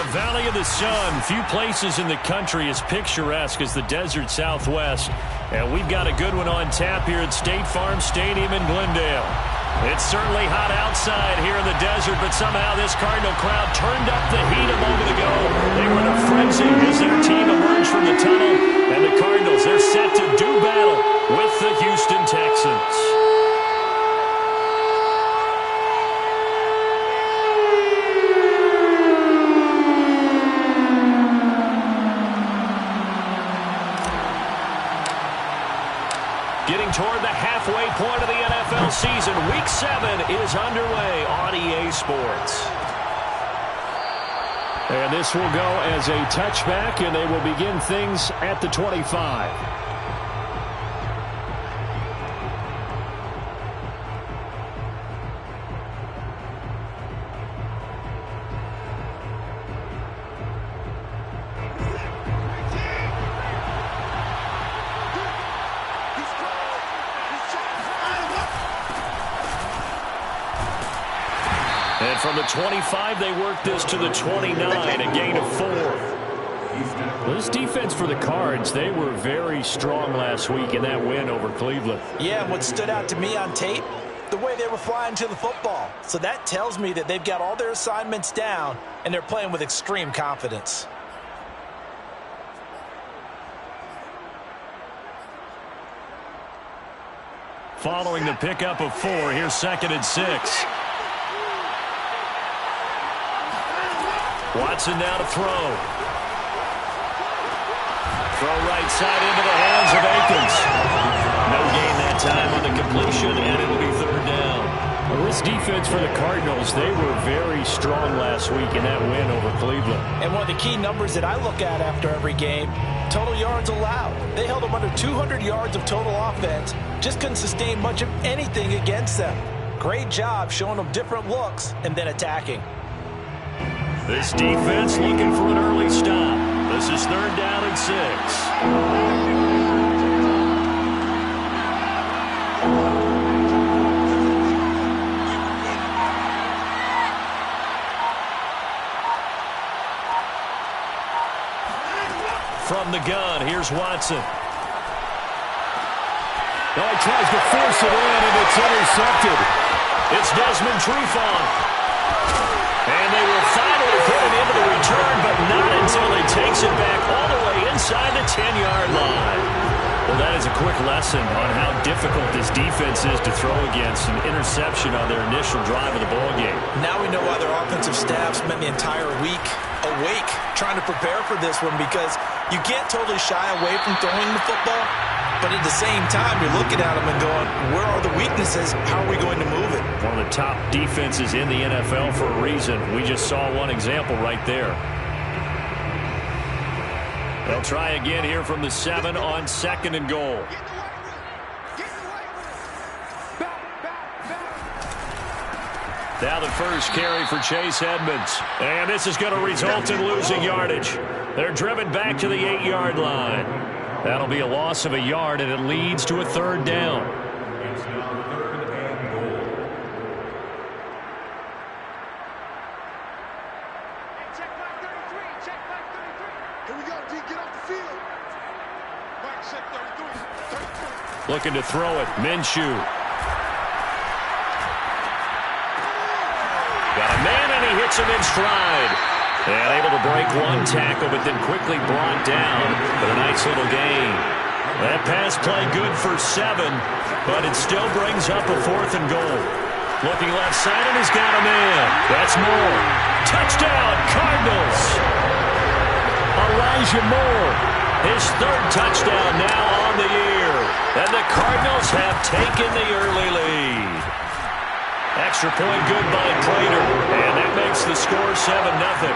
Valley of the Sun, few places in the country as picturesque as the desert Southwest. And we've got a good one on tap here at State Farm Stadium in Glendale. It's certainly hot outside here in the desert, but somehow this Cardinal crowd turned up the heat a moment ago. They were in a frenzy as their team emerged from the tunnel. And the Cardinals, they're set to do battle with the Houston Texans. Getting toward the halfway point of the NFL season. Week 7 is underway on EA Sports. And this will go as a touchback, and they will begin things at the 25. And from the 25, they work this to the 29, a gain of 4. Well, this defense for the Cards, they were very strong last week in that win over Cleveland. Yeah, and what stood out to me on tape, the way they were flying to the football. So that tells me that they've got all their assignments down, and they're playing with extreme confidence. Following the pickup of 4, here's 2nd and 6. Watson now to throw. Throw right side into the hands of Akins. No gain that time on the completion, and it'll be 3rd down. Well, this defense for the Cardinals, they were very strong last week in that win over Cleveland. And one of the key numbers that I look at after every game, total yards allowed. They held them under 200 yards of total offense. Just couldn't sustain much of anything against them. Great job showing them different looks and then attacking. This defense looking for an early stop. This is 3rd down and 6. From the gun, here's Watson. Oh, he tries to force it in, and it's intercepted. It's Desmond Trufant. And they will finally put it into the return, but not until he takes it back all the way inside the 10-yard line. Well, that is a quick lesson on how difficult this defense is to throw against. An interception on their initial drive of the ballgame. Now we know why their offensive staff spent the entire week awake trying to prepare for this one, because you can't totally shy away from throwing the football, but at the same time, you're looking at them and going, where are the weaknesses? How are we going to move it? One of the top defenses in the NFL for a reason. We just saw one example right there. They'll try again here from the 7 on 2nd and goal. Now the first carry for Chase Edmonds. And this is going to result in losing yardage. They're driven back to the 8-yard line. That'll be a loss of a yard, and it leads to a 3rd down. Check back 33. Check back 33. Here we go, D. Get off the field. Mike, check 33. Looking to throw it. Minshew. Got a man, and he hits him in stride. And able to break one tackle, but then quickly brought down with a nice little gain. That pass play good for 7, but it still brings up a 4th and goal. Looking left side, and he's got a man. That's Moore. Touchdown, Cardinals. Elijah Moore, his 3rd touchdown now on the year. And the Cardinals have taken the early lead. Extra point good by Prater, and that makes the score 7-0.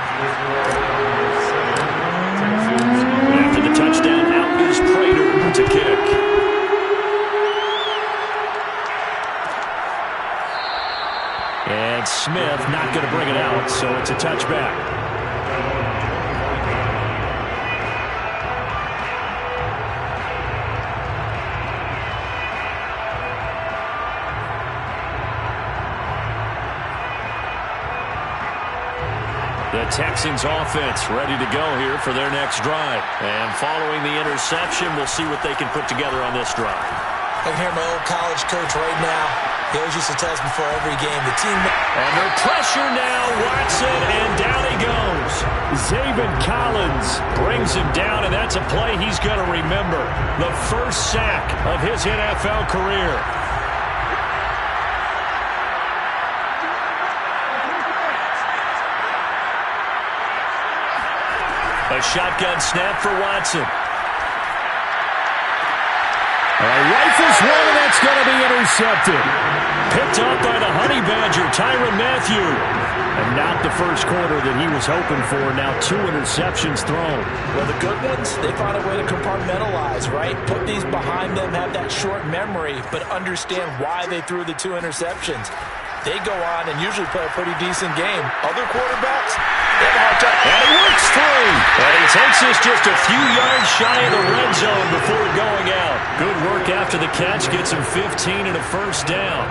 After the touchdown, out is Prater to kick. And Smith not going to bring it out, so it's a touchback. The The Texans offense ready to go here for their next drive. And following the interception, we'll see what they can put together on this drive. I can hear my old college coach right now. He always used to tell us before every game, the team... Under pressure now, Watson, and down he goes. Zaven Collins brings him down, and that's a play he's going to remember. The first sack of his NFL career. A shotgun snap for Watson. Rifles one, and that's going to be intercepted. Picked up by the Honey Badger, Tyrann Mathieu. And not the first quarter that he was hoping for. Now 2 interceptions thrown. Well, the good ones, they find a way to compartmentalize, right? Put these behind them, have that short memory, but understand why they threw the 2 interceptions. They go on and usually play a pretty decent game. Other quarterbacks, they have a hard time. And he works through. And he takes us just a few yards shy of the red zone before going out. Good work after the catch. Gets him 15 and a first down.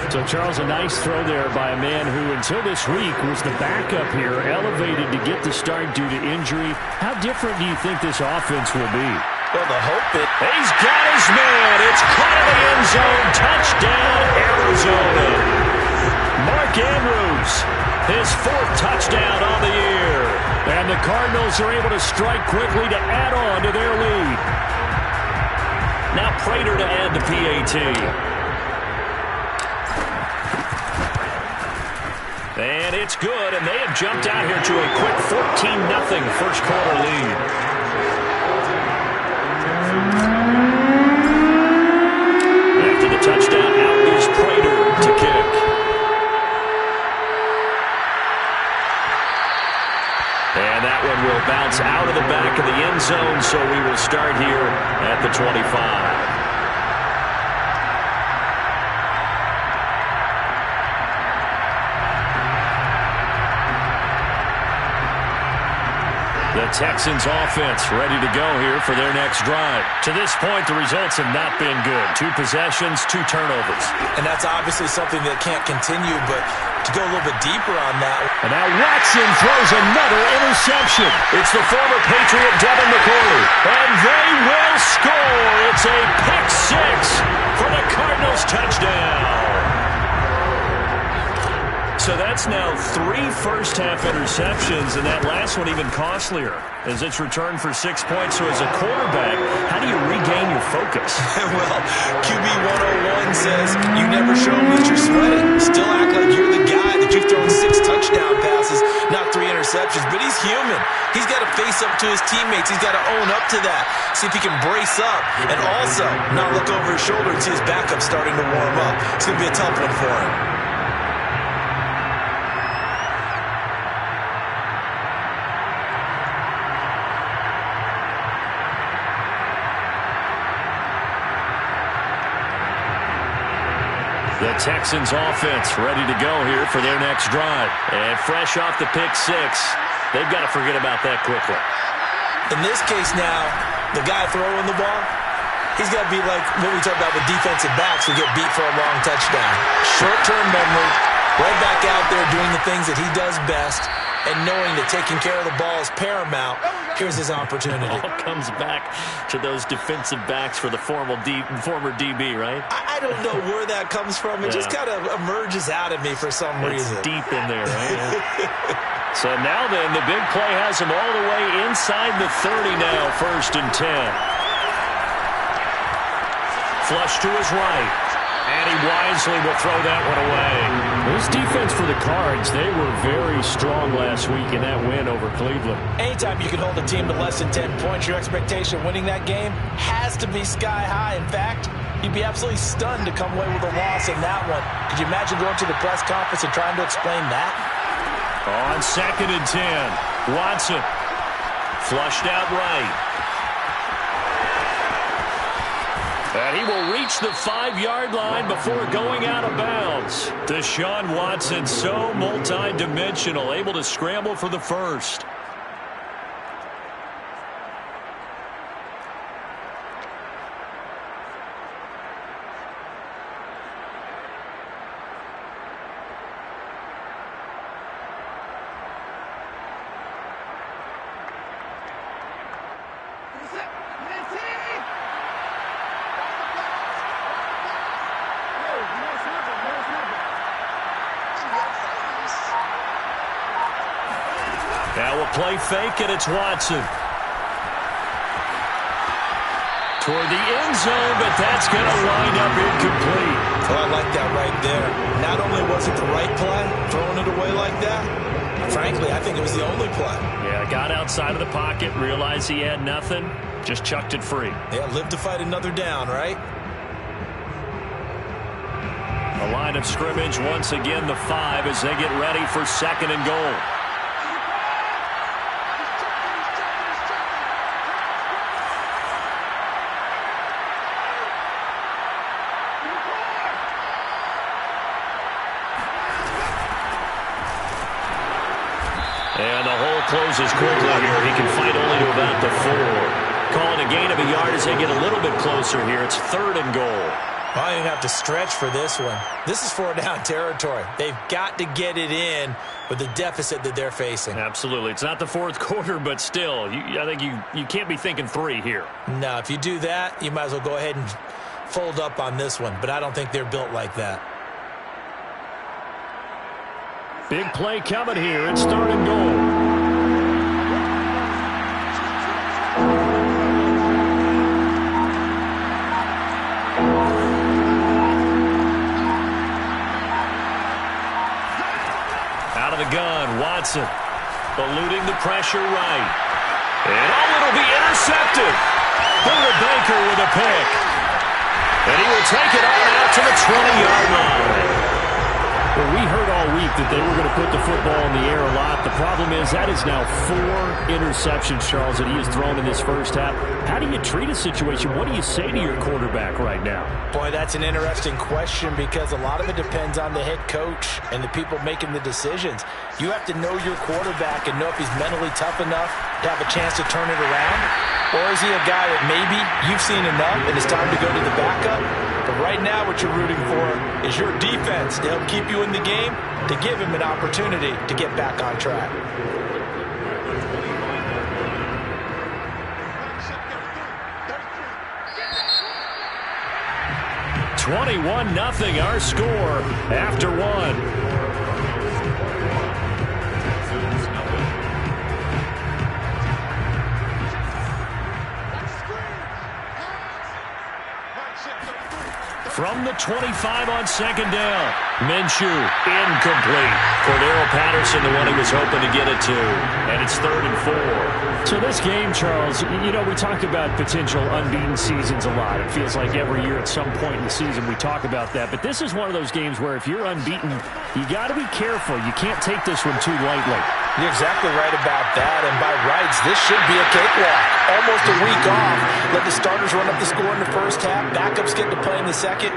So, Charles, a nice throw there by a man who, until this week, was the backup here, elevated to get the start due to injury. How different do you think this offense will be? Well, the hope it... He's got his man. It's caught in the end zone. Touchdown, Arizona. Mark Andrews, his 4th touchdown on the year. And the Cardinals are able to strike quickly to add on to their lead. Now Prater to add the PAT. And it's good, and they have jumped out here to a quick 14-0 first quarter lead. After the touchdown, out is Prater to kick. And that one will bounce out of the back of the end zone, so we will start here at the 25. The Texans offense ready to go here for their next drive. To this point, the results have not been good. 2 possessions, 2 turnovers. And that's obviously something that can't continue, but to go a little bit deeper on that. And now Watson throws another interception. It's the former Patriot Devin McCourty. And they will score. It's a pick 6 for the Cardinals touchdown. So that's now 3 first-half interceptions, and that last one even costlier as it's returned for 6 points. So as a quarterback, how do you regain your focus? Well, QB 101 says you never show them that you're sweating. Still act like you're the guy, that you've thrown 6 touchdown passes, not 3 interceptions. But he's human. He's got to face up to his teammates. He's got to own up to that. See if he can brace up and also not look over his shoulder and see his backup starting to warm up. It's going to be a tough one for him. The Texans offense ready to go here for their next drive. And fresh off the pick 6, they've got to forget about that quickly. In this case now, the guy throwing the ball, he's got to be like what we talked about with defensive backs who get beat for a long touchdown. Short-term memory, right back out there doing the things that he does best, and knowing that taking care of the ball is paramount. Here's his opportunity. It all comes back to those defensive backs for the former DB, right? I don't know where that comes from. It just kind of emerges out of me for some reason. It's deep in there, right? So now then, the big play has him all the way inside the 30 now, 1st and 10. Flush to his right. And he wisely will throw that one away. This defense for the Cards, they were very strong last week in that win over Cleveland. Anytime you can hold a team to less than 10 points, your expectation winning that game has to be sky high. In fact, you'd be absolutely stunned to come away with a loss in that one. Could you imagine going to the press conference and trying to explain that? On 2nd and 10, Watson flushed out right. And he will reach the 5-yard line before going out of bounds. Deshaun Watson, so multi-dimensional, able to scramble for the first. play fake, and it's Watson. Toward the end zone, but that's going to wind up incomplete. Well, I like that right there. Not only was it the right play, throwing it away like that, frankly, I think it was the only play. Yeah, got outside of the pocket, realized he had nothing, just chucked it free. Yeah, live to fight another down, right? A line of scrimmage, once again the 5 as they get ready for 2nd and goal. And the hole closes quickly here. He can fight only to about the 4. Calling a gain of a yard as they get a little bit closer here. It's 3rd and goal. I don't even have to stretch for this one. This is 4-down territory. They've got to get it in with the deficit that they're facing. Absolutely. It's not the 4th quarter, but still, I think you can't be thinking 3 here. No, if you do that, you might as well go ahead and fold up on this one. But I don't think they're built like that. Big play coming here. It's 3rd and goal. Out of the gun, Watson eluding the pressure right. And it'll be intercepted. Buda Baker with a pick. And he will take it on out to the 20-yard line. Well, we heard all week that they were going to put the football in the air a lot. The problem is that is now 4 interceptions, Charles, that he has thrown in this first half. How do you treat a situation? What do you say to your quarterback right now? Boy, that's an interesting question because a lot of it depends on the head coach and the people making the decisions. You have to know your quarterback and know if he's mentally tough enough to have a chance to turn it around. Or is he a guy that maybe you've seen enough and it's time to go to the backup? But right now what you're rooting for is your defense to help keep you in the game, to give him an opportunity to get back on track. $21-0 our score after 1. From the 25 on 2nd down. Minshew, incomplete. Cordero Patterson, the one he was hoping to get it to. And it's 3rd and 4. So this game, Charles, you know, we talk about potential unbeaten seasons a lot. It feels like every year at some point in the season we talk about that. But this is one of those games where if you're unbeaten, you got to be careful. You can't take this one too lightly. You're exactly right about that. And by rights, this should be a cakewalk. Almost a week off. Let the starters run up the score in the first half. Backups get to play in the second.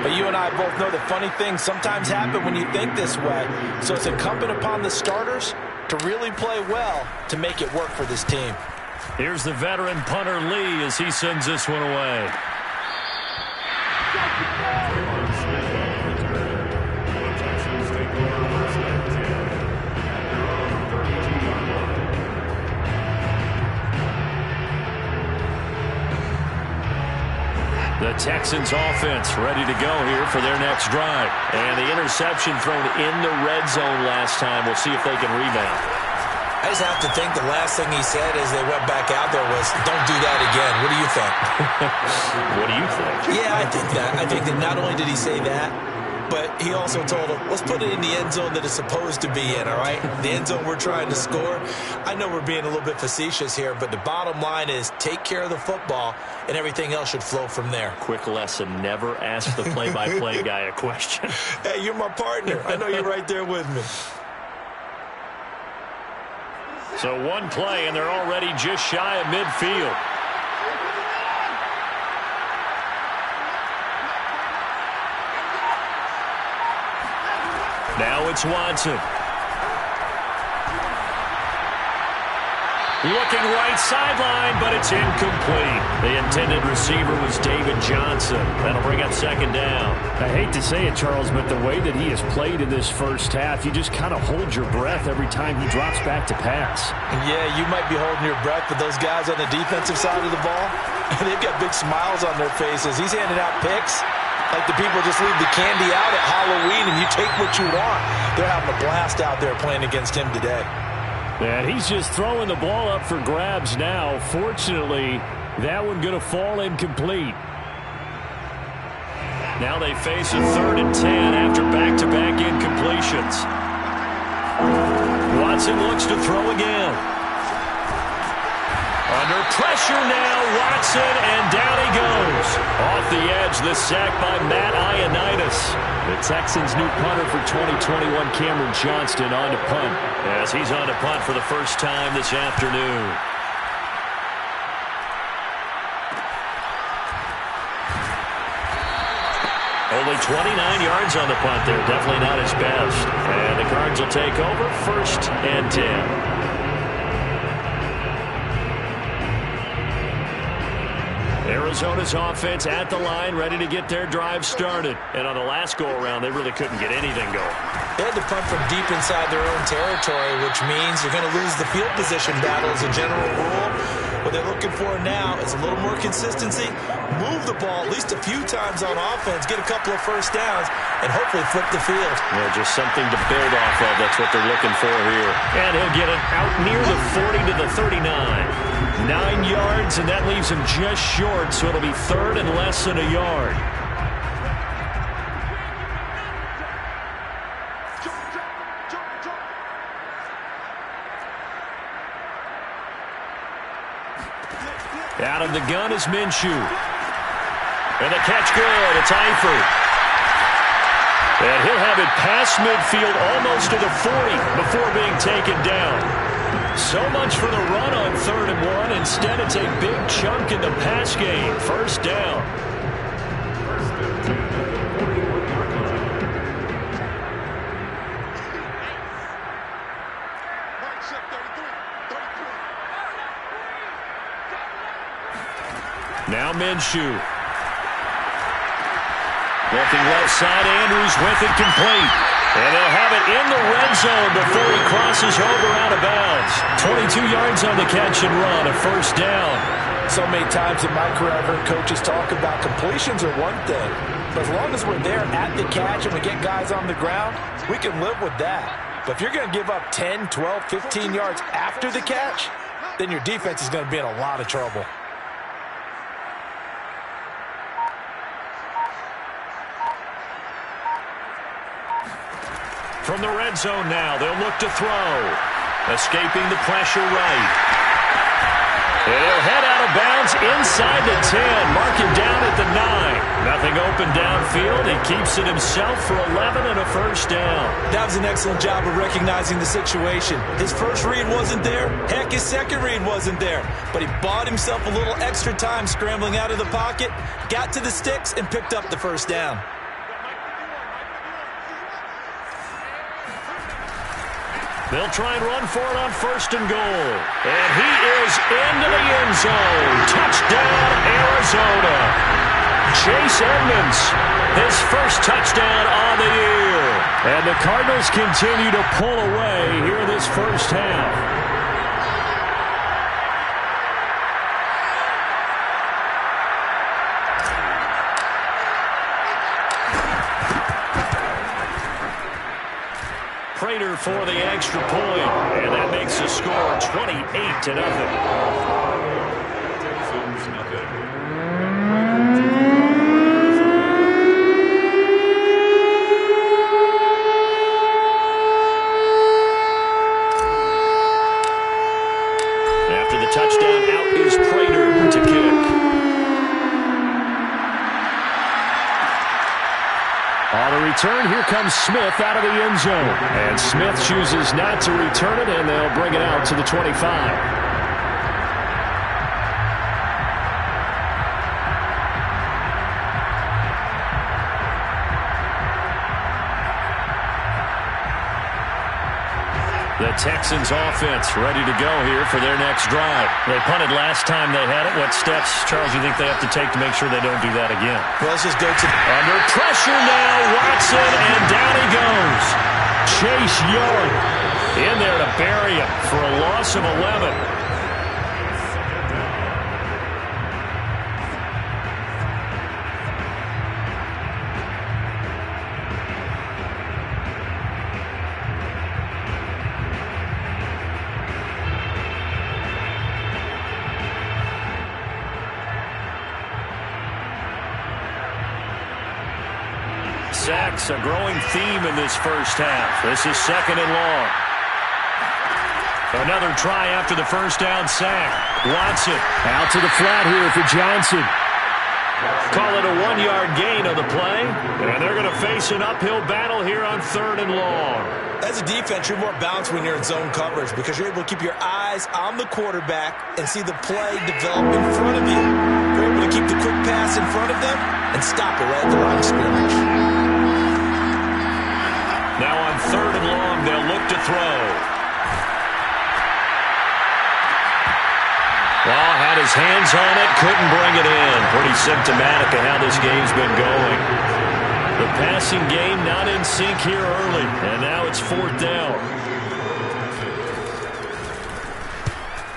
But you and I both know that funny things sometimes happen when you think this way. So it's incumbent upon the starters to really play well to make it work for this team. Here's the veteran punter Lee as he sends this one away. The Texans offense ready to go here for their next drive. And the interception thrown in the red zone last time. We'll see if they can rebound. I just have to think the last thing he said as they went back out there was, don't do that again. What do you think? What do you think? Yeah, I think that. I think that not only did he say that, but he also told him, let's put it in the end zone that it's supposed to be in, all right? The end zone we're trying to score. I know we're being a little bit facetious here, but the bottom line is take care of the football, and everything else should flow from there. Quick lesson, never ask the play-by-play guy a question. Hey, you're my partner. I know you're right there with me. So one play, and they're already just shy of midfield. Now it's Watson. Looking right sideline, but it's incomplete. The intended receiver was David Johnson. That'll bring up 2nd down. I hate to say it, Charles, but the way that he has played in this first half, you just kind of hold your breath every time he drops back to pass. Yeah, you might be holding your breath, but those guys on the defensive side of the ball, they've got big smiles on their faces. He's handing out picks like the people just leave the candy out at Halloween and you take what you want. They're having a blast out there playing against him today. And he's just throwing the ball up for grabs now. Fortunately, that one going to fall incomplete. Now they face a 3rd and 10 after back-to-back incompletions. Watson looks to throw again. Under pressure now, Watson, and down he goes. Off the edge, the sack by Matt Ioannidis. The Texans' new punter for 2021, Cameron Johnston, on to punt. As he's on to punt for the first time this afternoon. Only 29 yards on the punt there. Definitely not his best. And the Cards will take over 1st and 10. Arizona's offense at the line, ready to get their drive started. And on the last go-around, they really couldn't get anything going. They had to punt from deep inside their own territory, which means you're going to lose the field position battle as a general rule. What they're looking for now is a little more consistency, move the ball at least a few times on offense, get a couple of first downs, and hopefully flip the field. Yeah, just something to build off of. That's what they're looking for here. And he'll get it out near the 40 to the 39. 9 yards, and that leaves him just short, so it'll be 3rd and less than a yard. Out of the gun is Minshew. And the catch good. It's Eifert. And he'll have it past midfield almost to the 40 before being taken down. So much for the run on 3rd and 1. Instead, it's a big chunk in the pass game. 1st down. Now Minshew. Looking left side, Andrews with it complete. And they'll have it in the red zone before he crosses over out of bounds. 22 yards on the catch and run, a 1st down. So many times in my career, I've heard coaches talk about completions are one thing. But as long as we're there at the catch and we get guys on the ground, we can live with that. But if you're going to give up 10, 12, 15 yards after the catch, then your defense is going to be in a lot of trouble. From the red zone now, they'll look to throw. Escaping the pressure right. And he'll head out of bounds inside the 10. Mark him down at the 9. Nothing open downfield. He keeps it himself for 11 and a 1st down. That was an excellent job of recognizing the situation. His first read wasn't there. Heck, his second read wasn't there. But he bought himself a little extra time scrambling out of the pocket, got to the sticks, and picked up the 1st down. They'll try and run for it on 1st and goal. And he is into the end zone. Touchdown, Arizona. Chase Edmonds, his 1st touchdown on the year. And the Cardinals continue to pull away here in this 1st half. Prater for the extra point, and that makes the score 28-0. After the touchdown, out is Prater to kick. On the return, here comes Smith out of the end zone. And Smith chooses not to return it, and they'll bring it out to the 25. The Texans offense ready to go here for their next drive. They punted last time they had it. What steps, Charles, do you think they have to take to make sure they don't do that again? Well, let's just go to under pressure now. Watson, and down he goes. Chase Young in there to bury him for a loss of 11. Sacks, a growing theme in this first half. This is 2nd and long. Another try after the first down sack. Watson out to the flat here for Johnson. Call it a 1-yard gain on the play. And they're going to face an uphill battle here on 3rd and long. As a defense, you're more balanced when you're in zone coverage because you're able to keep your eyes on the quarterback and see the play develop in front of you. You're able to keep the quick pass in front of them and stop it right at the line of scrimmage. Now on 3rd and long, they'll look to throw. Well, had his hands on it, couldn't bring it in. Pretty symptomatic of how this game's been going. The passing game not in sync here early, and now it's 4th down.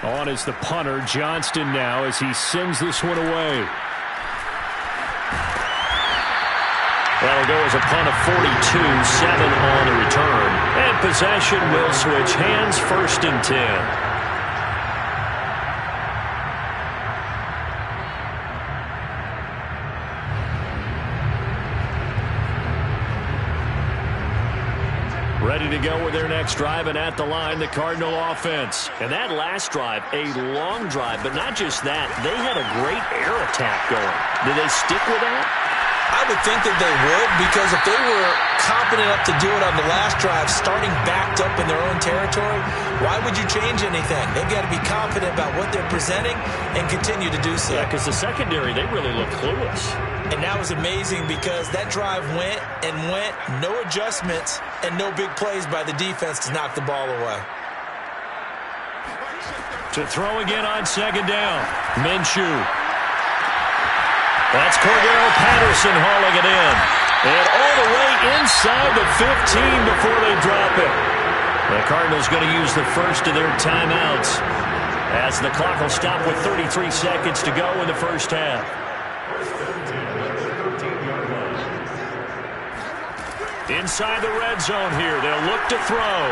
On is the punter, Johnston now, as he sends this one away. That'll go as a punt of 42, 7 on the return. And possession will switch hands, 1st and 10. Ready to go with their next drive, and at the line, the Cardinal offense. And that last drive, a long drive, but not just that. They had a great air attack going. Did they stick with that? I would think that they would, because if they were confident enough to do it on the last drive, starting backed up in their own territory, why would you change anything? They've got to be confident about what they're presenting and continue to do so. Yeah, because the secondary, they really look clueless. And that was amazing because that drive went and went, no adjustments, and no big plays by the defense to knock the ball away. To throw again on 2nd down, Minshew. That's Cordero Patterson hauling it in. And all the way inside the 15 before they drop it. The Cardinals going to use the first of their timeouts as the clock will stop with 33 seconds to go in the first half. Inside the red zone here, they'll look to throw.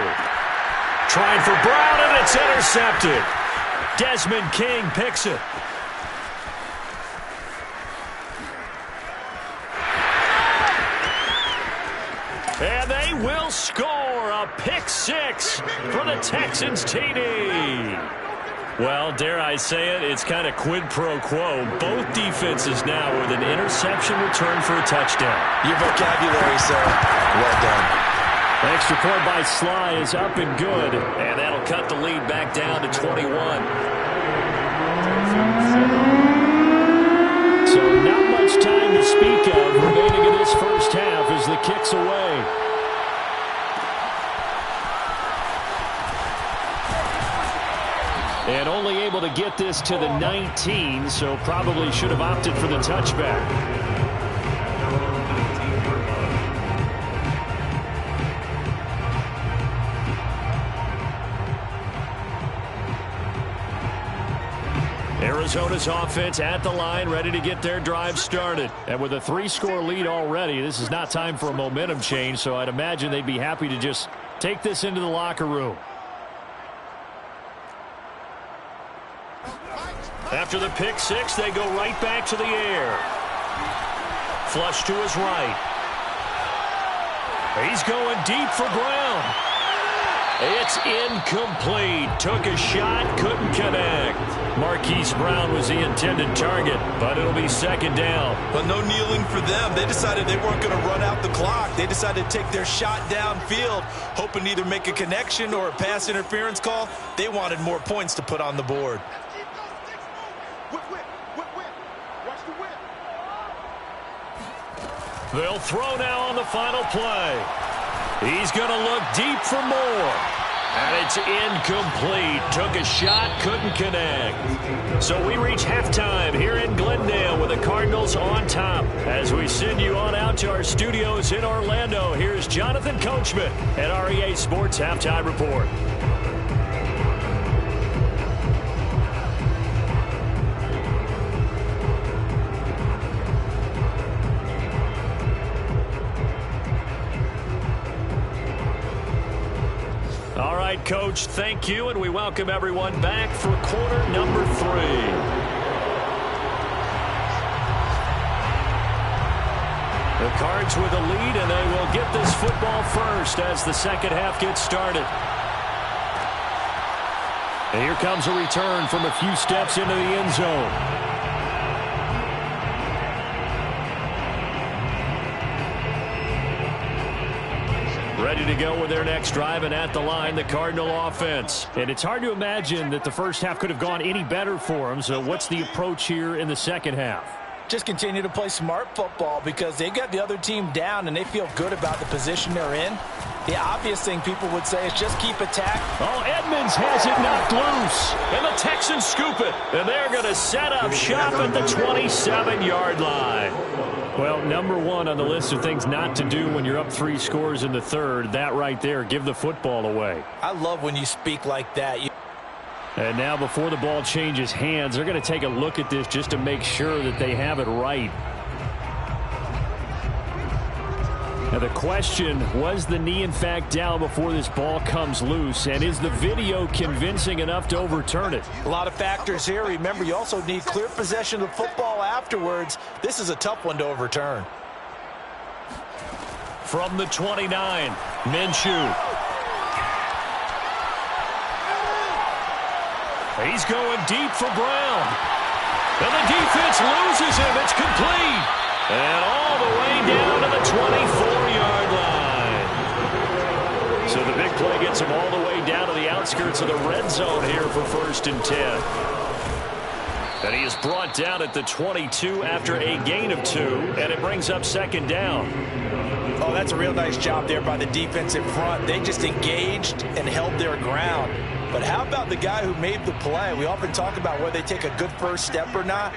Trying for Brown, and it's intercepted. Desmond King picks it. And they will score a pick-6 for the Texans TD. Well, dare I say it, it's kind of quid pro quo. Both defenses now with an interception return for a touchdown. Your vocabulary, sir. Well done. Extra point by Sly is up and good. And that'll cut the lead back down to 21. So not much time to speak of remaining in this first half as the kick's away. And only able to get this to the 19, so probably should have opted for the touchback. Arizona's offense at the line, ready to get their drive started. And with a 3-score lead already, this is not time for a momentum change, so I'd imagine they'd be happy to just take this into the locker room. After the pick-6, they go right back to the air. Flush to his right. He's going deep for Brown. It's incomplete. Took a shot, couldn't connect. Marquise Brown was the intended target, but it'll be 2nd down. But no kneeling for them. They decided they weren't going to run out the clock. They decided to take their shot downfield, hoping to either make a connection or a pass interference call. They wanted more points to put on the board. They'll throw now on the final play. He's going to look deep for more. And it's incomplete. Took a shot, couldn't connect. So we reach halftime here in Glendale with the Cardinals on top. As we send you on out to our studios in Orlando, here's Jonathan Coachman at REA Sports Halftime Report. All right, Coach, thank you, and we welcome everyone back for quarter number 3. The Cards with a lead, and they will get this football first as the second half gets started. And here comes a return from a few steps into the end zone. Ready to go with their next drive, and at the line, the Cardinal offense. And it's hard to imagine that the first half could have gone any better for them. So what's the approach here in the second half? Just continue to play smart football because they got the other team down and they feel good about the position they're in. The obvious thing people would say is just keep attacking. Oh, Edmonds has it knocked loose, and the Texans scoop it. And they're going to set up shop at the 27-yard line. Well, number one on the list of things not to do when you're up 3 scores in the third, that right there, give the football away. I love when you speak like that. And now before the ball changes hands, they're going to take a look at this just to make sure that they have it right. Now the question, was the knee in fact down before this ball comes loose? And is the video convincing enough to overturn it? A lot of factors here. Remember, you also need clear possession of the football afterwards. This is a tough one to overturn. From the 29, Minshew. He's going deep for Brown. And the defense loses him. It's complete. And all the way down to the 24-yard line. So the big play gets him all the way down to the outskirts of the red zone here for 1st and 10. And he is brought down at the 22 after a gain of 2. And it brings up 2nd down. Oh, that's a real nice job there by the defense in front. They just engaged and held their ground. But how about the guy who made the play? We often talk about whether they take a good first step or not.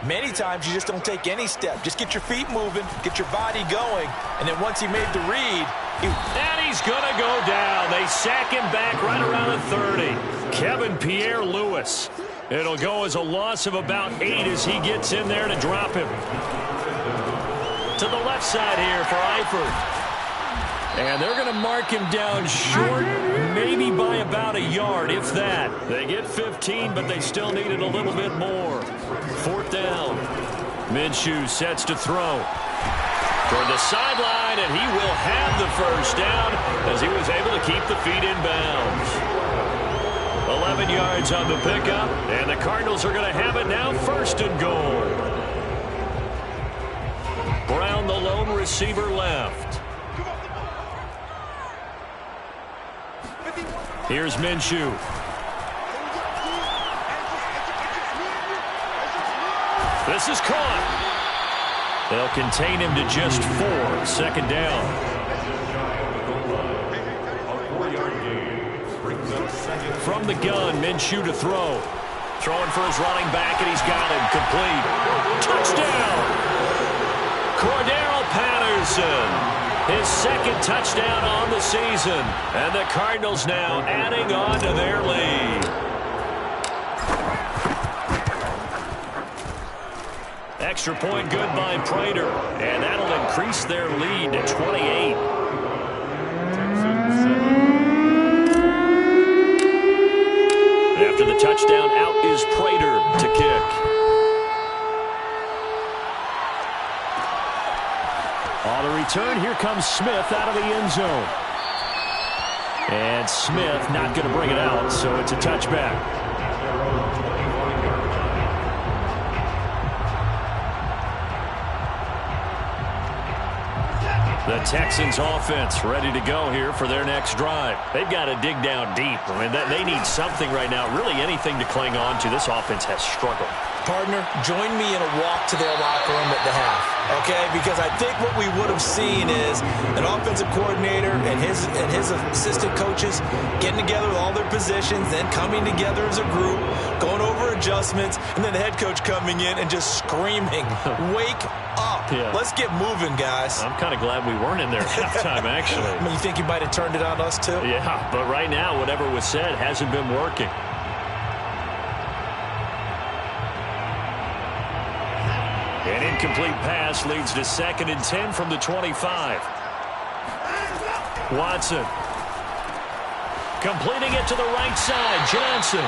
Many times you just don't take any step. Just get your feet moving, get your body going, and then once he made the read, and he's going to go down. They sack him back right around the 30. Kevin Pierre-Louis. It'll go as a loss of about 8 as he gets in there to drop him. To the left side here for Eifert. And they're going to mark him down short, maybe by about a yard, if that. They get 15, but they still needed a little bit more. 4th down. Minshew sets to throw. Toward the sideline, and he will have the first down as he was able to keep the feet in bounds. 11 yards on the pickup, and the Cardinals are going to have it now 1st and goal. Brown, the lone receiver, left. Here's Minshew. This is caught. They'll contain him to just 4. 2nd down. From the gun, Minshew to throw. Throwing for his running back, and he's got him complete. Touchdown! Cordero Patterson. His 2nd touchdown on the season. And the Cardinals now adding on to their lead. Extra point good by Prater. And that'll increase their lead to 28. After the touchdown, out is Prater to kick. On the return, here comes Smith out of the end zone. And Smith not going to bring it out, so it's a touchback. The Texans offense ready to go here for their next drive. They've got to dig down deep. I mean, they need something right now, really anything to cling on to. This offense has struggled. Partner, join me in a walk to their locker room at the half, okay? Because I think what we would have seen is an offensive coordinator and his assistant coaches getting together with all their positions, then coming together as a group, going over adjustments, and then the head coach coming in and just screaming, wake up. Yeah. Let's get moving, guys. I'm kind of glad we weren't in there at halftime, actually. I mean, you think you might have turned it on us, too? Yeah, but right now, whatever was said hasn't been working. An incomplete pass leads to 2nd and 10 from the 25. Watson. Completing it to the right side, Johnson.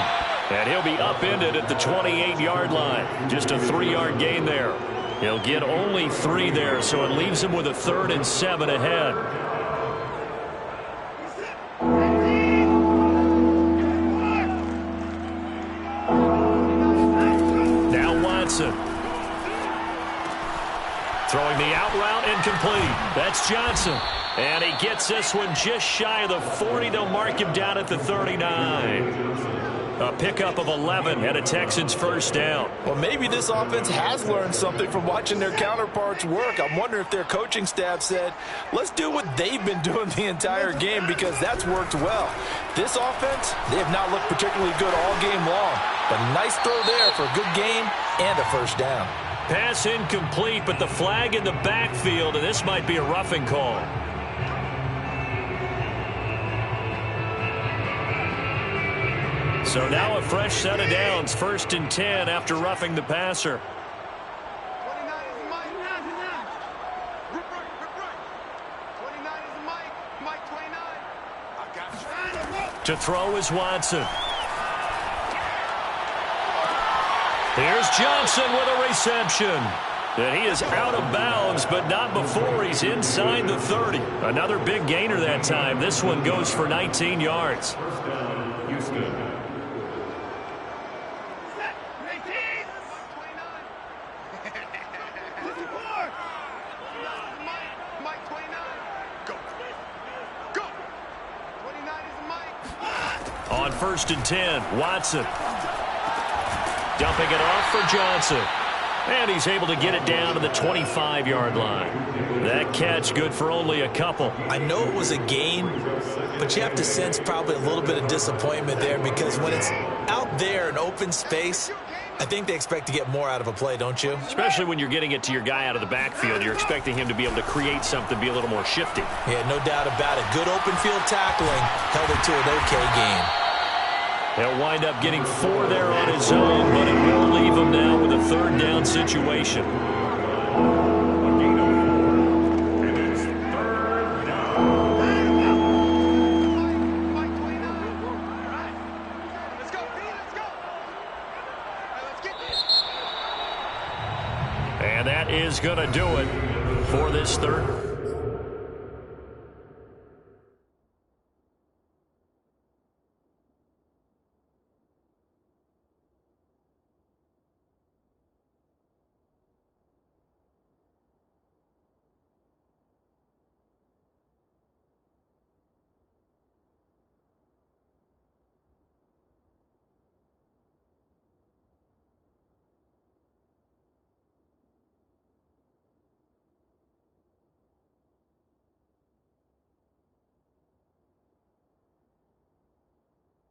And he'll be upended at the 28-yard line. Just a 3-yard gain there. He'll get only 3 there, so it leaves him with a 3rd and 7 ahead. Now Watson. Throwing the out route incomplete. That's Johnson. And he gets this one just shy of the 40. They'll mark him down at the 39. A pickup of 11 and a Texans first down. Well, maybe this offense has learned something from watching their counterparts work. I'm wondering if their coaching staff said, let's do what they've been doing the entire game, because that's worked well. This offense, they have not looked particularly good all game long. But nice throw there for a good game and a first down. Pass incomplete, but the flag in the backfield, and this might be a roughing call. So now a fresh set of downs, 1st and 10 after roughing the passer. 29 is Mike. Rip right. 29 is Mike. Mike 29. I got you. To throw is Watson. Here's Johnson with a reception. And he is out of bounds, but not before he's inside the 30. Another big gainer that time. This one goes for 19 yards. On 1st and 10, Watson. Dumping it off for Johnson. And he's able to get it down to the 25-yard line. That catch good for only a couple. I know it was a gain, but you have to sense probably a little bit of disappointment there, because when it's out there in open space, I think they expect to get more out of a play, don't you? Especially when you're getting it to your guy out of the backfield. You're expecting him to be able to create something, be a little more shifty. Yeah, no doubt about it. Good open field tackling held it to an okay game. He'll wind up getting 4 there on his own, but it will leave him now with a 3rd down situation. And that is going to do it for this 3rd.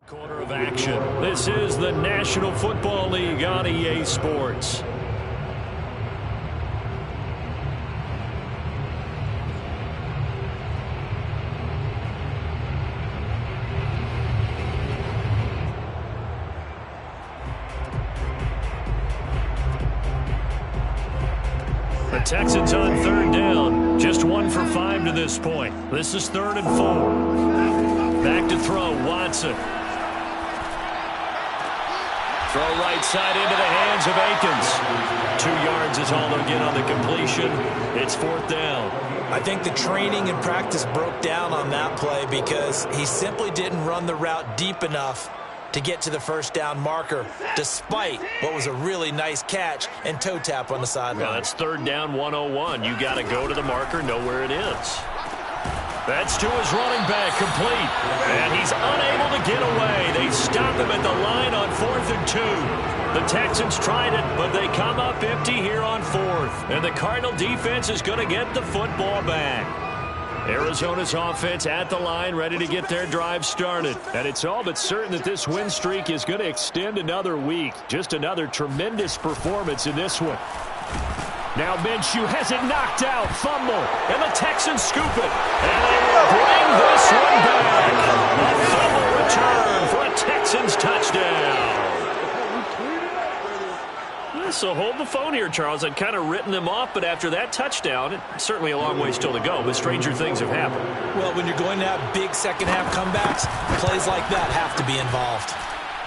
Quarter of action. This is the National Football League on EA Sports. The Texans on 3rd down. Just 1 for 5 to this point. This is 3rd and 4. Back to throw, Watson. Throw right side into the hands of Akins. 2 yards is all they'll get on the completion. It's 4th down. I think the training and practice broke down on that play, because he simply didn't run the route deep enough to get to the 1st down marker, despite what was a really nice catch and toe tap on the sideline. Now that's 3rd down 101. You got to go to the marker, know where it is. That's to his running back, complete. And he's unable to get away. They stop him at the line on 4th and 2. The Texans tried it, but they come up empty here on 4th. And the Cardinal defense is going to get the football back. Arizona's offense at the line, ready to get their drive started. And it's all but certain that this win streak is going to extend another week. Just another tremendous performance in this one. Now Minshew has it knocked out. Fumble. And the Texans scoop it. And they will bring this one back. A fumble return for a Texans touchdown. So hold the phone here, Charles. I'd kind of written them off, but after that touchdown, it's certainly a long way still to go, but stranger things have happened. Well, when you're going to have big second-half comebacks, plays like that have to be involved.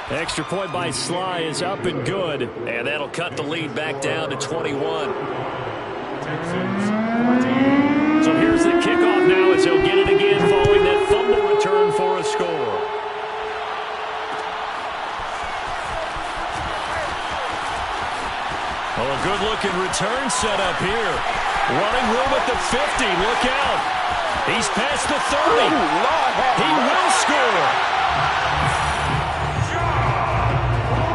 Extra point by Sly is up and good, and that'll cut the lead back down to 21. So here's the kickoff now as they'll get it again following that fumble return for a score. Oh, a good-looking return set up here. Running room at the 50. Look out. He's past the 30. He will score.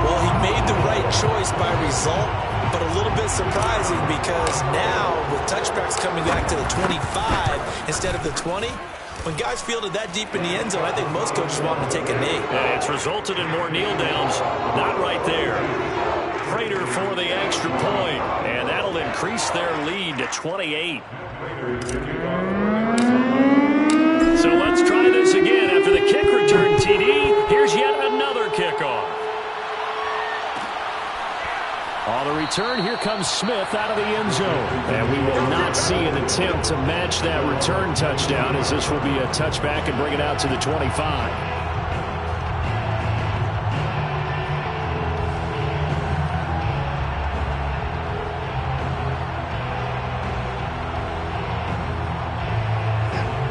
Well, he made the right choice by result, but a little bit surprising because now with touchbacks coming back to the 25 instead of the 20, when guys fielded that deep in the end zone, I think most coaches want to take a knee. Yeah, it's resulted in more kneel downs. Not right there. Prater for the extra point, and that'll increase their lead to 28. So let's try this again. After the kick return TD, here's yet another kickoff. On the return, here comes Smith out of the end zone. And we will not see an attempt to match that return touchdown, as this will be a touchback and bring it out to the 25.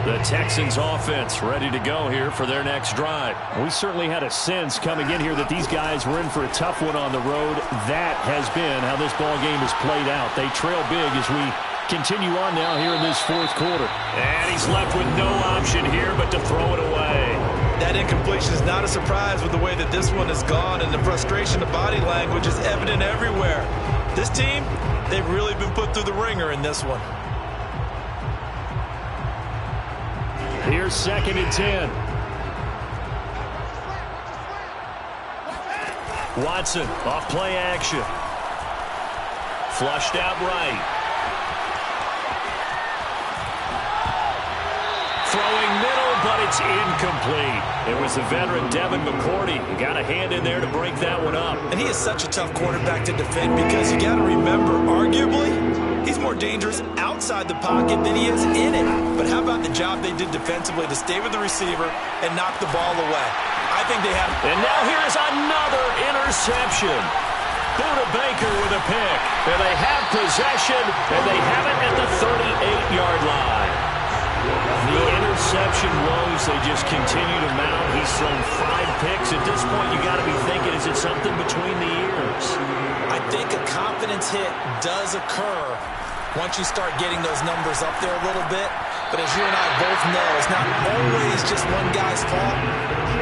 The Texans offense ready to go here for their next drive. We certainly had a sense coming in here that these guys were in for a tough one on the road. That has been how this ball game has played out. They trail big as we continue on now here in this fourth quarter. And he's left with no option here but to throw it away. That incompletion is not a surprise with the way that this one has gone, and the frustration of body language is evident everywhere. This team, they've really been put through the ringer in this one. Here's 2nd and 10. Watson off play action. Flushed out right. Throwing middle, but it's incomplete. It was the veteran Devin McCourty who got a hand in there to break that one up. And he is such a tough quarterback to defend because you got to remember, arguably, he's more dangerous outside the pocket than he is in it. But how about the job they did defensively to stay with the receiver and knock the ball away? I think they have. And now here's another interception. Buda Baker with a pick. And they have possession, and they have it at the 38-yard line. The interception woes, they just continue to mount. He's thrown 5 picks. At this point, you got to be thinking, is it something between the ears? I think a confidence hit does occur once you start getting those numbers up there a little bit. But as you and I both know, it's not always just one guy's fault.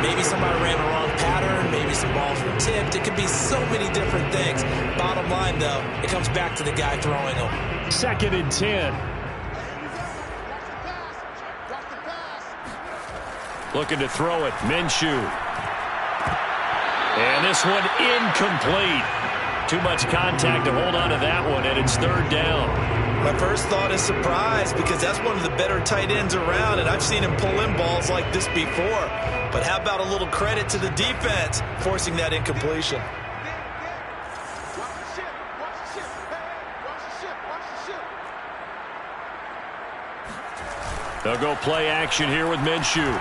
Maybe somebody ran a wrong pattern. Maybe some balls were tipped. It could be so many different things. Bottom line, though, it comes back to the guy throwing them. 2nd and 10. Looking to throw it. Minshew. And this one incomplete. Too much contact to hold on to that one, and it's 3rd down. My first thought is surprise because that's one of the better tight ends around, and I've seen him pull in balls like this before. But how about a little credit to the defense forcing that incompletion? They'll go play action here with Minshew.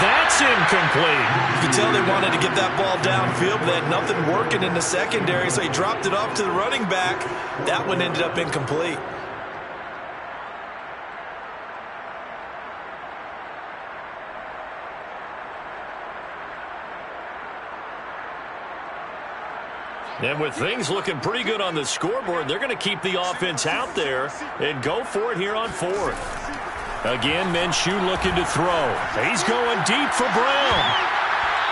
That's incomplete. You can tell they wanted to get that ball downfield, but they had nothing working in the secondary, so he dropped it off to the running back. That one ended up incomplete. And with things looking pretty good on the scoreboard, they're going to keep the offense out there and go for it here on 4th. Again, Minshew looking to throw. He's going deep for Brown.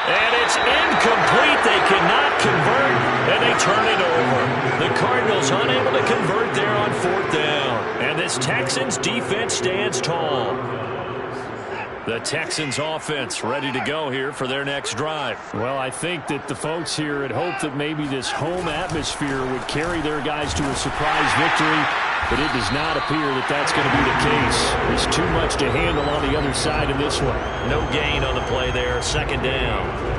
And it's incomplete. They cannot convert, and they turn it over. The Cardinals unable to convert there on 4th down. And this Texans defense stands tall. The Texans offense ready to go here for their next drive. Well, I think that the folks here had hoped that maybe this home atmosphere would carry their guys to a surprise victory, but it does not appear that that's going to be the case. There's too much to handle on the other side in this one. No gain on the play there, 2nd down.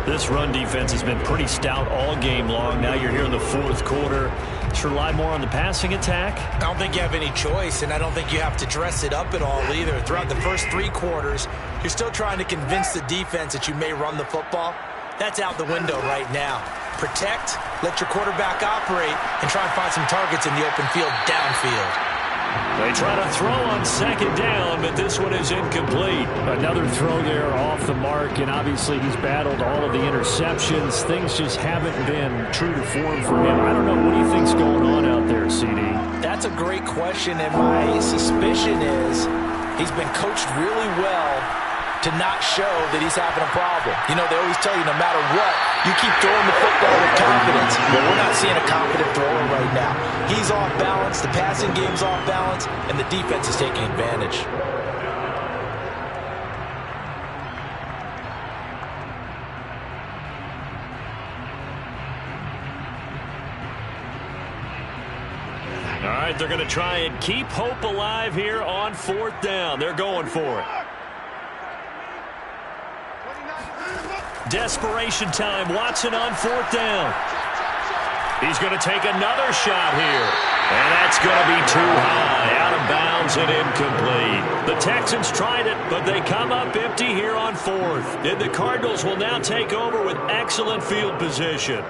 This run defense has been pretty stout all game long. Now you're here in the 4th quarter. Should rely more on the passing attack? I don't think you have any choice, and I don't think you have to dress it up at all either. Throughout the first 3 quarters, you're still trying to convince the defense that you may run the football. That's out the window right now. Protect, let your quarterback operate, and try and find some targets in the open field downfield. They try to throw on second down, but this one is incomplete. Another throw there off the mark, and obviously he's battled all of the interceptions. Things just haven't been true to form for him. I don't know. What do you think's going on out there, CD? That's a great question, and my suspicion is he's been coached really well to not show that he's having a problem. You know, they always tell you no matter what, you keep throwing the football with confidence. Well, we're not seeing a confident thrower right now. He's off balance, the passing game's off balance, and the defense is taking advantage. All right, they're going to try and keep hope alive here on fourth down. They're going for it. Desperation time. Watson on fourth down. He's going to take another shot here. And that's going to be too high. Out of bounds and incomplete. The Texans tried it, but they come up empty here on fourth. And the Cardinals will now take over with excellent field position.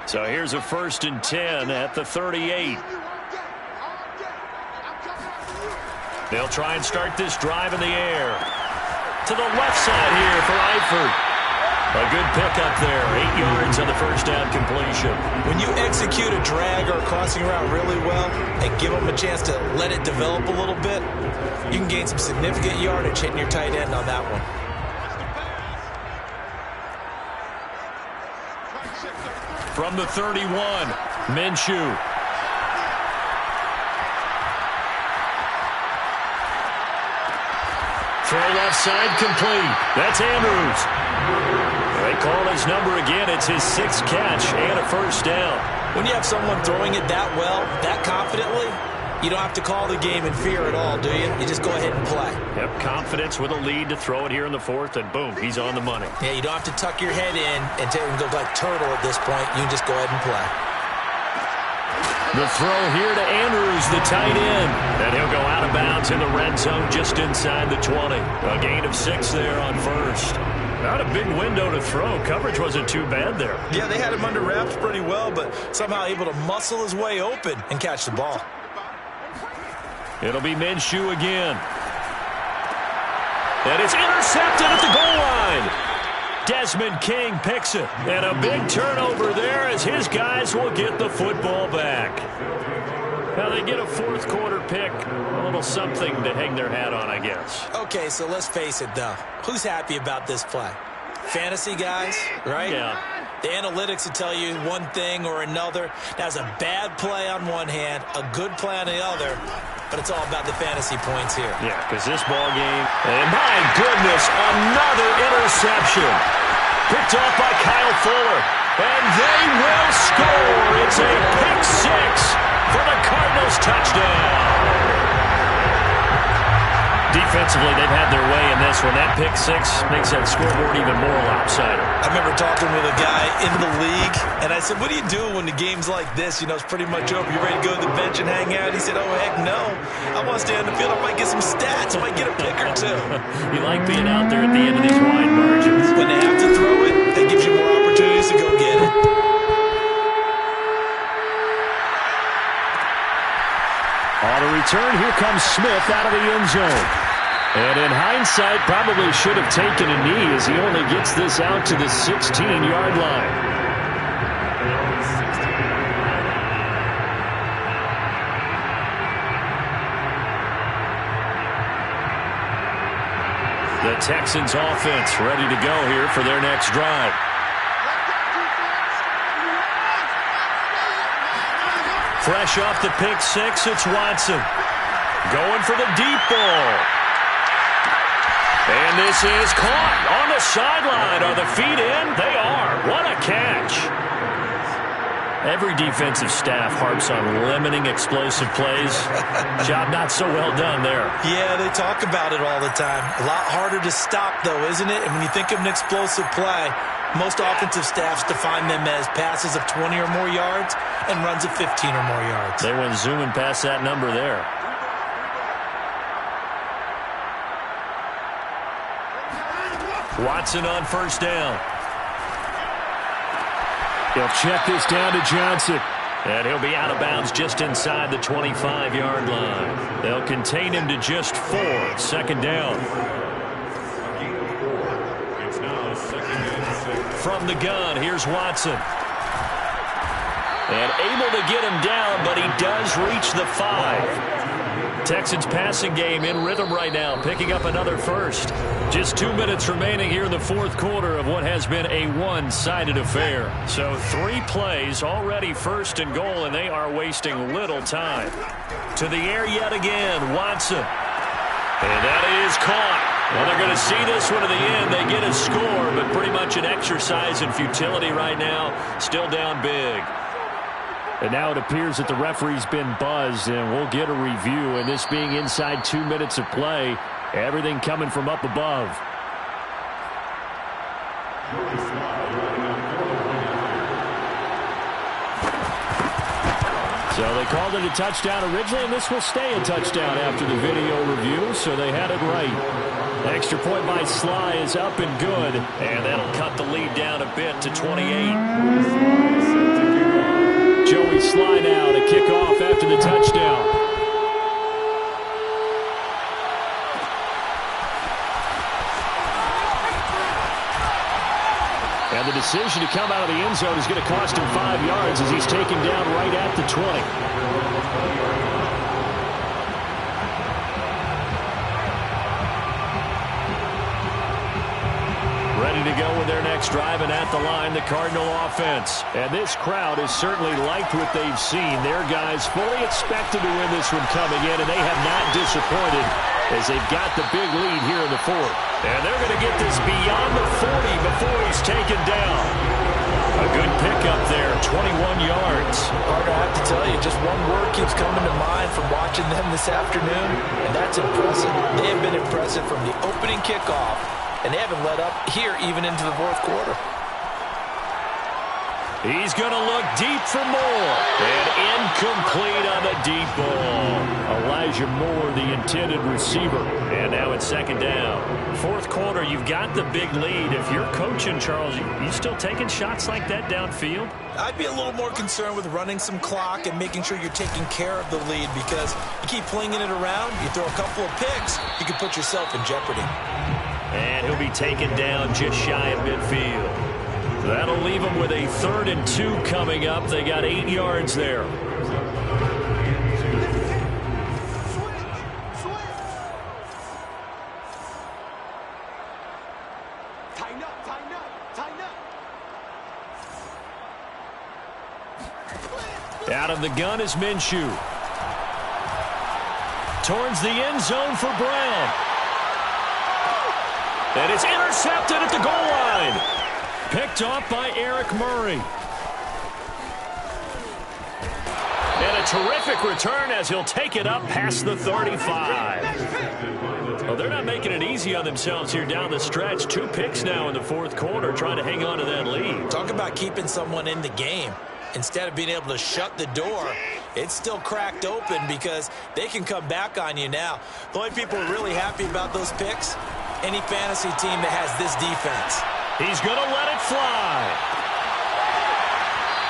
So here's a 1st and 10 at the 38. They'll try and start this drive in the air. To the left side here for Eifert. A good pickup there. 8 yards on the first down completion. When you execute a drag or a crossing route really well and give them a chance to let it develop a little bit, you can gain some significant yardage hitting your tight end on that one. From the 31, Minshew. Throw left side complete. That's Andrews. They call his number again. It's his 6th catch and a first down. When you have someone throwing it that well, that confidently, you don't have to call the game in fear at all, do you? You just go ahead and play. Yep, confidence with a lead to throw it here in the 4th, and boom, he's on the money. Yeah, you don't have to tuck your head in and go like turtle at this point. You can just go ahead and play. The throw here to Andrews, the tight end. And he'll go out of bounds in the red zone just inside the 20. A gain of 6 there on first. Not a big window to throw. Coverage wasn't too bad there. Yeah, they had him under wraps pretty well, but somehow able to muscle his way open and catch the ball. It'll be Minshew again. And it's intercepted at the goal line. Desmond King picks it. And a big turnover there as his guys will get the football back. Now they get a 4th quarter pick. A little something to hang their hat on, I guess. Okay, so let's face it, though. Who's happy about this play? Fantasy guys, right? Yeah. The analytics will tell you one thing or another. That's a bad play on one hand, a good play on the other. But it's all about the fantasy points here. Yeah, because this ball game, and my goodness, another interception. Picked off by Kyle Fuller. And they will score. It's a pick 6 for the Cardinals touchdown. Defensively, they've had their way in this one. That pick 6 makes that scoreboard even more lopsided. I remember talking with a guy in the league, and I said, what do you do when the game's like this? You know, it's pretty much over. You ready to go to the bench and hang out? He said, oh, heck no. I want to stay on the field. I might get some stats. I might get a pick or two. You like being out there at the end of these wide margins. When they have to throw it, that gives you more opportunities to go get it. On the return, here comes Smith out of the end zone. And in hindsight, probably should have taken a knee as he only gets this out to the 16-yard line. The Texans offense ready to go here for their next drive. Fresh off the pick 6, it's Watson. Going for the deep ball. And this is caught on the sideline. Are the feet in? They are. What a catch. Every defensive staff harps on limiting explosive plays. Job not so well done there. Yeah, they talk about it all the time. A lot harder to stop, though, isn't it? And when you think of an explosive play, most offensive staffs define them as passes of 20 or more yards and runs of 15 or more yards. They went zooming past that number there. Watson on first down. He'll check this down to Johnson. And he'll be out of bounds just inside the 25-yard line. They'll contain him to just 4. Second down. From the gun, here's Watson. And able to get him down, but he does reach the 5. Texans passing game in rhythm right now, picking up another first. Just 2 minutes remaining here in the fourth quarter of what has been a one-sided affair. So 3 plays, already first and goal, and they are wasting little time. To the air yet again, Watson. And that is caught. Well, they're going to see this one to the end. They get a score, but pretty much an exercise in futility right now. Still down big. And now it appears that the referee's been buzzed, and we'll get a review. And this being inside 2 minutes of play, everything coming from up above. So they called it a touchdown originally, and this will stay a touchdown after the video review, so they had it right. Extra point by Sly is up and good, and that'll cut the lead down a bit to 28. Joey Sly now to kick off after the touchdown. And the decision to come out of the end zone is going to cost him 5 yards as he's taken down right at the 20. To go with their next drive, and at the line, the Cardinal offense. And this crowd has certainly liked what they've seen. Their guys fully expected to win this one coming in, and they have not disappointed as they've got the big lead here in the fourth. And they're going to get this beyond the 40 before he's taken down. A good pickup there, 21 yards. Hard to have to tell you, just one word keeps coming to mind from watching them this afternoon, and that's impressive. They have been impressive from the opening kickoff, and they haven't let up here even into the fourth quarter. He's going to look deep for more. And incomplete on the deep ball. Elijah Moore, the intended receiver. And now it's second down. Fourth quarter, you've got the big lead. If you're coaching, Charles, you still taking shots like that downfield? I'd be a little more concerned with running some clock and making sure you're taking care of the lead, because you keep flinging it around, you throw a couple of picks, you can put yourself in jeopardy. And he'll be taken down just shy of midfield. That'll leave them with a 3rd and 2 coming up. They got 8 yards there. Tighten up, tighten up, tighten up. Out of the gun is Minshew. Towards the end zone for Brown. And it's intercepted at the goal line. Picked off by Eric Murray. And a terrific return as he'll take it up past the 35. Well, they're not making it easy on themselves here down the stretch. 2 picks now in the fourth quarter, trying to hang on to that lead. Talk about keeping someone in the game. Instead of being able to shut the door, it's still cracked open because they can come back on you now. The only people who are really happy about those picks, any fantasy team that has this defense. He's going to let it fly.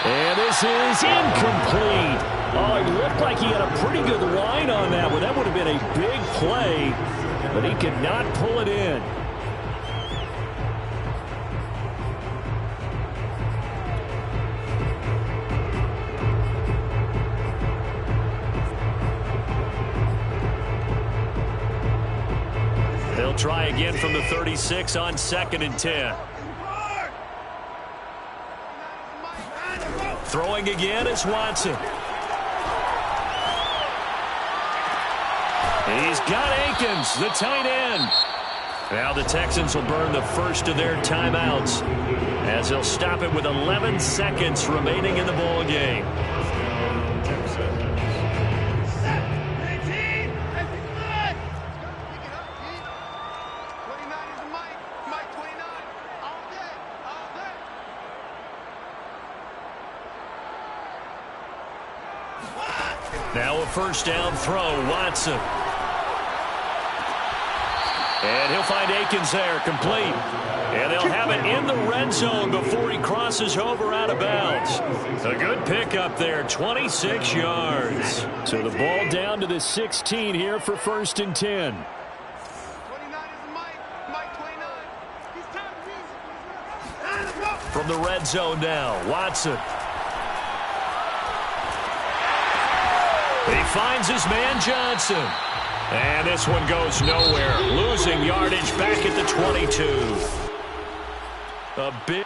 And this is incomplete. Oh, he looked like he had a pretty good line on that one. That would have been a big play, but he could not pull it in. They'll try again from the 36 on 2nd and 10. Throwing again is Watson. He's got Akins, the tight end. Now the Texans will burn the first of their timeouts as they'll stop it with 11 seconds remaining in the ball game. Now a first down throw, Watson. And he'll find Akins there, complete. And they'll have it in the red zone before he crosses over out of bounds. A good pickup there, 26 yards. So the ball down to the 16 here for 1st and 10. 29 is Mike 29. He's time. From the red zone now, Watson. He finds his man Johnson. And this one goes nowhere. Losing yardage back at the 22. A big